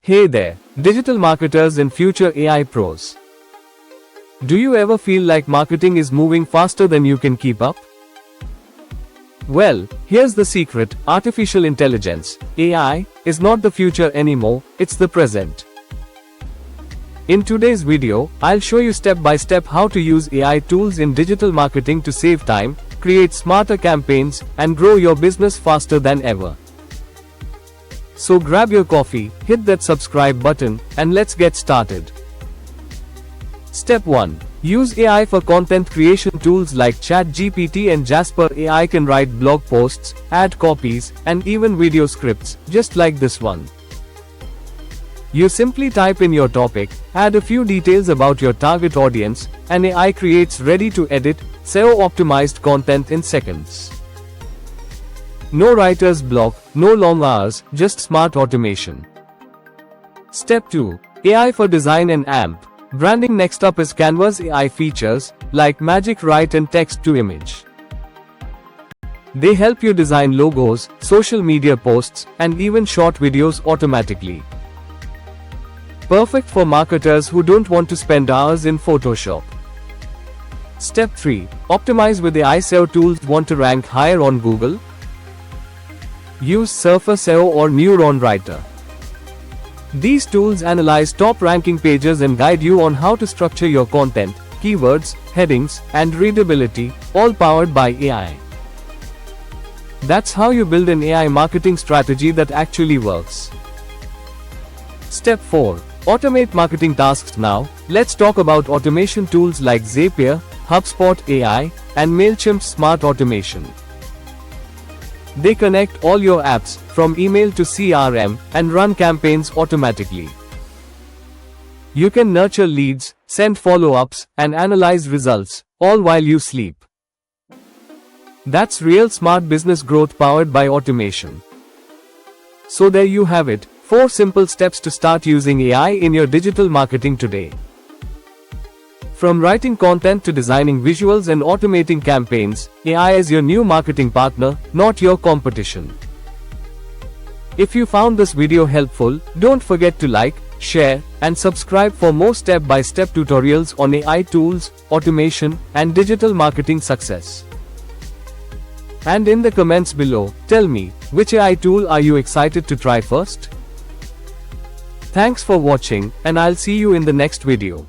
Hey there, digital marketers and future AI pros. Do you ever feel like marketing is moving faster than you can keep up? Well, here's the secret: artificial intelligence, AI, is not the future anymore, it's the present. In today's video, I'll show you step by step how to use AI tools in digital marketing to save time, create smarter campaigns, and grow your business faster than ever. So grab your coffee, hit that subscribe button, and let's get started. Step 1. Use AI for content creation. Tools like ChatGPT and Jasper AI can write blog posts, add copies, and even video scripts, just like this one. You simply type in your topic, add a few details about your target audience, and AI creates ready-to-edit, SEO-optimized content in seconds. No writer's block, no long hours, just smart automation. Step 2. AI for design and AMP branding. Next up is Canva's AI features, like Magic Write and Text to Image. They help you design logos, social media posts, and even short videos automatically. Perfect for marketers who don't want to spend hours in Photoshop. Step 3. Optimize with AI SEO tools. Want to rank higher on Google? Use SurferSEO or Neuron Writer. These tools analyze top ranking pages and guide you on how to structure your content, keywords, headings, and readability, all powered by AI. That's how you build an AI marketing strategy that actually works. Step 4. Automate marketing tasks. Now, let's talk about automation tools like Zapier, HubSpot AI, and MailChimp's smart automation. They connect all your apps, from email to CRM, and run campaigns automatically. You can nurture leads, send follow-ups, and analyze results, all while you sleep. That's real smart business growth powered by automation. So there you have it, 4 simple steps to start using AI in your digital marketing today. From writing content to designing visuals and automating campaigns, AI is your new marketing partner, not your competition. If you found this video helpful, don't forget to like, share, and subscribe for more step-by-step tutorials on AI tools, automation, and digital marketing success. And in the comments below, tell me, which AI tool are you excited to try first? Thanks for watching, and I'll see you in the next video.